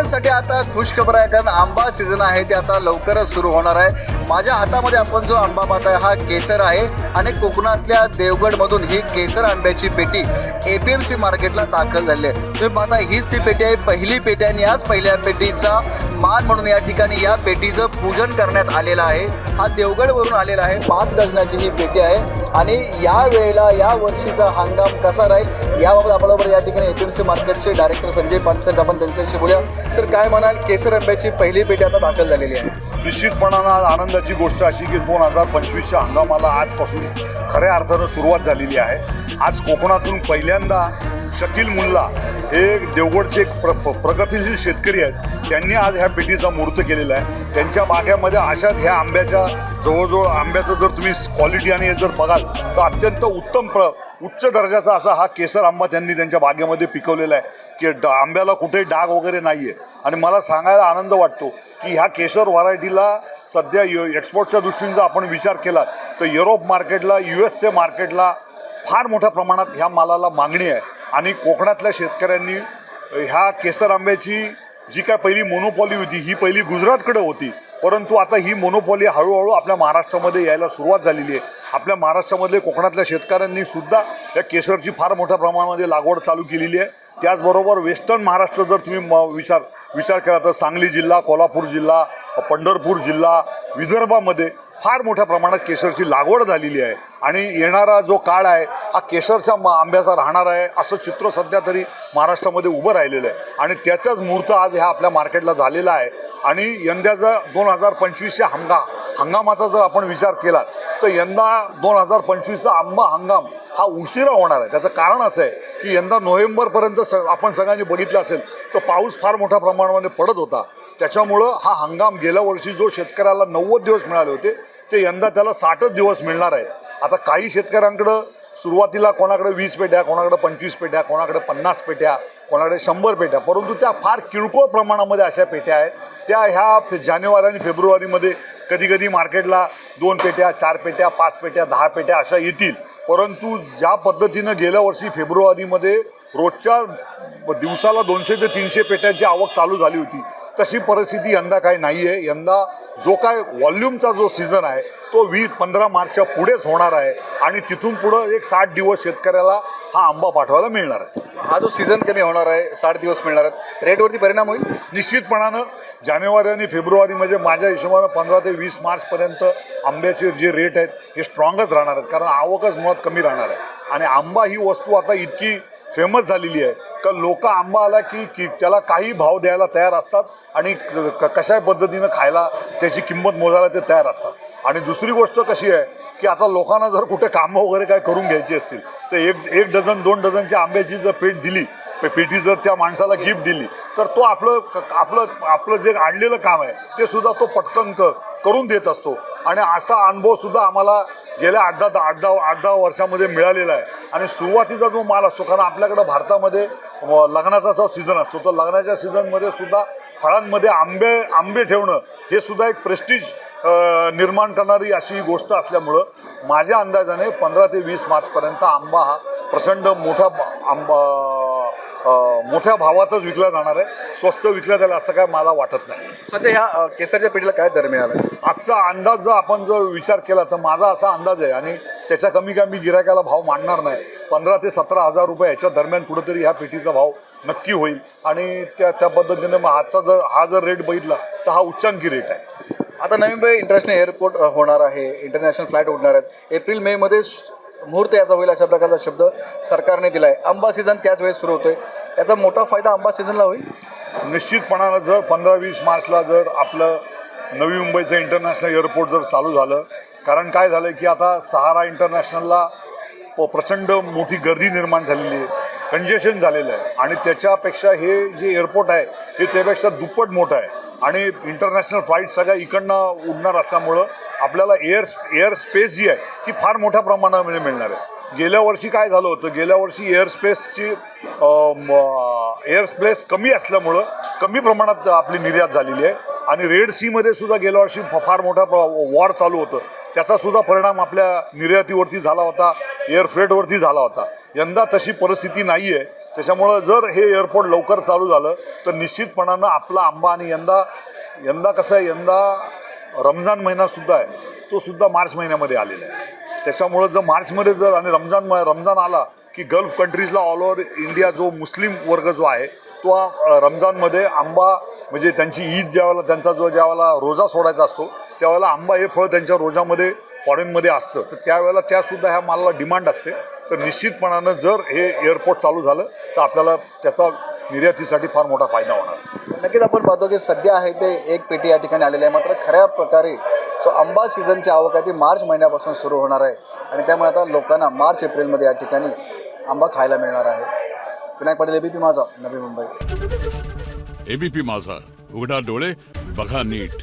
शेतकऱ्यांसाठी आता खुशखबर आहे, कारण आंबा सीझन आहे ते आता लवकरच सुरू होणार आहे। माझ्या हातामध्ये आपण जो आंबा पाहताय हा केसर आहे आणि कोकणातल्या देवगडमधून ही केसर आंब्याची पेटी APMC मार्केटला दाखल झाली आहे। तुम्ही पाहता हीच ती पेटी आहे, पहिली पेटी आणि याच पहिल्या पेटीचा मान म्हणून या ठिकाणी या पेटीचं पूजन करण्यात आलेलं आहे। हा देवगडवरून आलेला आहे, 5 डझनाची ही पेटी आहे आणि या वेळेला या वर्षीचा हंगाम कसा राहील याबाबत आपल्याबरोबर या ठिकाणी APMC मार्केटचे डायरेक्टर संजय पानसरे आपण त्यांच्याशी बोलूया। सर, काय म्हणाल, केसर आंब्याची पहिली पेटी आता दाखल झालेली आहे? निश्चितपणानं आनंदाची गोष्ट अशी की 2025च्या हंगामाला आजपासून खऱ्या अर्थानं सुरुवात झालेली आहे। आज कोकणातून पहिल्यांदा शकील मुल्ला हे देवगडचे एक प्रगतिशील शेतकरी आहेत, त्यांनी आज ह्या पेटीचा मुहूर्त केलेला आहे। त्यांच्या बागेमध्ये अशाच ह्या आंब्याच्या जवळजवळ आंब्याचं जर तुम्ही क्वालिटी आणि हे जर बघाल तर अत्यंत उच्च दर्जाचा असा हा केसर आंबा त्यांनी त्यांच्या बागेमध्ये पिकवलेला आहे की आंब्याला कुठेही डाग वगैरे नाही आहे। आणि मला सांगायला आनंद वाटतो की ह्या केसर व्हरायटीला सध्या एक्सपोर्टच्या दृष्टीने जर आपण विचार केला तर युरोप मार्केटला, USA मार्केटला फार मोठ्या प्रमाणात ह्या मालाला मागणी आहे। आणि कोकणातल्या शेतकऱ्यांनी ह्या केसर आंब्याची जी काय पहिली मोनोपॉली होती ही पहिली गुजरातकडे होती, परंतु आता ही मोनोपॉली हळूहळू आपल्या महाराष्ट्रामध्ये यायला सुरुवात झालेली आहे। आपल्या महाराष्ट्रामधले कोकणातल्या शेतकऱ्यांनी सुद्धा या केसरची फार मोठ्या प्रमाणामध्ये लागवड चालू केलेली आहे। त्याचबरोबर वेस्टर्न महाराष्ट्र जर तुम्ही विचार केला तर सांगली जिल्हा, कोल्हापूर जिल्हा, पंढरपूर जिल्हा, विदर्भामध्ये फार मोठ्या प्रमाणात केसरची लागवड झालेली आहे। आणि येणारा जो काळ आहे हा केसरच्या आंब्याचा राहणार आहे असं चित्र सध्या तरी महाराष्ट्रामध्ये उभं राहिलेलं आहे। आणि त्याचाच मुहूर्त आज ह्या आपल्या मार्केटला झालेला आहे। आणि यंदाचा 2025च्या हंगामाचा जर आपण विचार केला तर यंदा 2025चा आंबा हंगाम हा उशिरा होणार आहे। त्याचं कारण असं आहे की यंदा नोव्हेंबरपर्यंत आपण सगळ्यांनी बघितलं असेल तर पाऊस फार मोठ्या प्रमाणामध्ये पडत होता, त्याच्यामुळं हा हंगाम गेल्या वर्षी जो शेतकऱ्याला 90 दिवस मिळाले होते ते यंदा त्याला 60 दिवस मिळणार आहेत। आता काही शेतकऱ्यांकडं सुरुवातीला कोणाकडे 20 पेट्या, कोणाकडे 25 पेट्या, कोणाकडे 50 पेट्या, कोणाकडे 100 पेट्या, परंतु त्या फार किरकोळ प्रमाणामध्ये अशा पेट्या आहेत। त्या ह्या जानेवारी आणि फेब्रुवारीमध्ये कधी मार्केटला 2 पेट्या, 4 पेट्या, 5 पेट्या, 10 पेट्या अशा येतील। परंतु ज्या पद्धतीनं गेल्या वर्षी फेब्रुवारीमध्ये रोजच्या दिवसाला 200 ते 300 पेट्यांची आवक चालू झाली होती, तशी परिस्थिती यंदा काही नाही आहे। यंदा जो काय व्हॉल्यूमचा जो सीझन आहे तो 15 मार्चच्या पुढेच होणार आहे आणि तिथून पुढं एक 60 दिवस शेतकऱ्याला हा आंबा पाठवायला मिळणार आहे। हा जो सीझन कमी होणार आहे, 60 दिवस मिळणार आहेत, रेटवरती परिणाम होईल? निश्चितपणानं जानेवारी आणि फेब्रुवारीमध्ये माझ्या हिशोबानं 15 ते 20 मार्चपर्यंत आंब्याचे जे रेट आहेत हे स्ट्रॉंगच राहणार आहेत, कारण आवकच मुळात कमी राहणार आहे। आणि आंबा ही वस्तू आता इतकी फेमस झालेली आहे का लोक आंबा आला की त्याला काही भाव द्यायला तयार असतात आणि कशा पद्धतीनं खायला त्याची किंमत मोजायला ते तयार असतात। आणि दुसरी गोष्ट कशी आहे की आता लोकांना जर कुठे कामं वगैरे काय करून घ्यायची असतील तर एक डझन 2 डझनची आंब्याची जर पेटी जर त्या माणसाला गिफ्ट दिली तर तो आपलं जे आणलेलं काम आहे ते सुद्धा तो पटकन करून देत असतो। आणि असा अनुभव सुद्धा आम्हाला गेल्या 8-10 वर्षामध्ये मिळालेला आहे। आणि सुरुवातीचा जो माल असतो, कारण आपल्याकडं भारतामध्ये लग्नाचा जो सीझन असतो तर लग्नाच्या सीझनमध्ये सुद्धा फळांमध्ये आंबे ठेवणं हे सुद्धा एक प्रेस्टीज निर्माण करणारी अशी गोष्ट असल्यामुळं माझ्या अंदाजाने 15 ते 20 मार्चपर्यंत आंबा हा प्रचंड मोठ्या भावातच विकला जाणार आहे। स्वस्त विकला जाईल असं काय मला वाटत नाही। सध्या ह्या केसरच्या पेटीला काय दर मिळाला? आजचा अंदाज जर आपण विचार केला तर माझा असा अंदाज आहे, आणि त्याच्या कमी मी गिरायकाला भाव मांडणार नाही, 15 ते 17 हजार रुपये ह्याच्या दरम्यान कुठेतरी ह्या पेटीचा भाव नक्की होईल। आणि त्या पद्धतीने मग हा जर रेट बघितला तर हा उच्चांकी रेट आहे। आता नवी मुंबई इंटरनॅशनल एअरपोर्ट होणार आहे, इंटरनॅशनल फ्लाईट उडणार आहेत, एप्रिल-मे मध्ये मुहूर्त याचा होईल अशा प्रकारचा शब्द सरकारने दिला आहे। आंबा सीझन त्याच वेळेस सुरू होतोय, याचा मोठा फायदा आंबा सीझनला होईल? निश्चितपणानं जर 15-20 मार्चला जर आपलं नवी मुंबईचं इंटरनॅशनल एअरपोर्ट जर चालू झालं, कारण काय झालं की आता सहारा इंटरनॅशनलला प्रचंड मोठी गर्दी निर्माण झालेली आहे, कंजेशन झालेलं आहे। आणि त्याच्यापेक्षा हे जे एअरपोर्ट आहे हे त्यापेक्षा दुप्पट मोठं आहे आणि इंटरनॅशनल फ्लाईट सगळ्या इकडनं उडणार असल्यामुळं आपल्याला एअर स्पेस जी आहे ती फार मोठ्या प्रमाणामध्ये मिळणार आहे। गेल्या वर्षी काय झालं होतं, गेल्या वर्षी एअर स्पेस कमी असल्यामुळं कमी प्रमाणात आपली निर्यात झालेली आहे। आणि रेड सीमध्ये सुद्धा गेल्या वर्षी फार मोठा वॉर चालू होतं, त्याचा सुद्धा परिणाम आपल्या निर्यातीवरती झाला होता, एअर फ्रेटवरती झाला होता। यंदा तशी परिस्थिती नाही आहे, त्याच्यामुळं जर हे एअरपोर्ट लवकर चालू झालं तर निश्चितपणानं आपला आंबा आणि यंदा कसं आहे, यंदा रमजान महिनासुद्धा आहे, तो सुद्धा मार्च महिन्यामध्ये आलेला आहे. त्याच्यामुळं जर मार्चमध्ये जर आणि रमजान आला की गल्फ कंट्रीजला ऑल ओव्हर इंडिया जो मुस्लिम वर्ग जो आहे तो रमजानमध्ये आंबा म्हणजे त्यांची ईद ज्यावेळेला त्यांचा ज्यावेळेला रोजा सोडायचा असतो त्यावेळेला आंबा हे फळ त्यांच्या रोजामध्ये फॉरेनमध्ये असतं, तर त्यावेळेला त्यासुद्धा ह्या मालाला डिमांड असते. तर निश्चितपणानं जर हे एअरपोर्ट चालू झालं तर आपल्याला त्याचा निर्यातीसाठी फार मोठा फायदा होणार. नक्कीच आपण पाहतो की सध्या आहे ते एक पेटी या ठिकाणी आलेली आहे, मात्र खऱ्या प्रकारे जो आंबा सीझनची आवक आहे ती मार्च महिन्यापासून सुरू होणार आहे आणि त्यामुळे आता लोकांना मार्च एप्रिलमध्ये या ठिकाणी आंबा खायला मिळणार आहे. विनायक पाटील, एबीपी माझा, नवी मुंबई. एबीपी माझा, उघडा डोळे बघा नीट.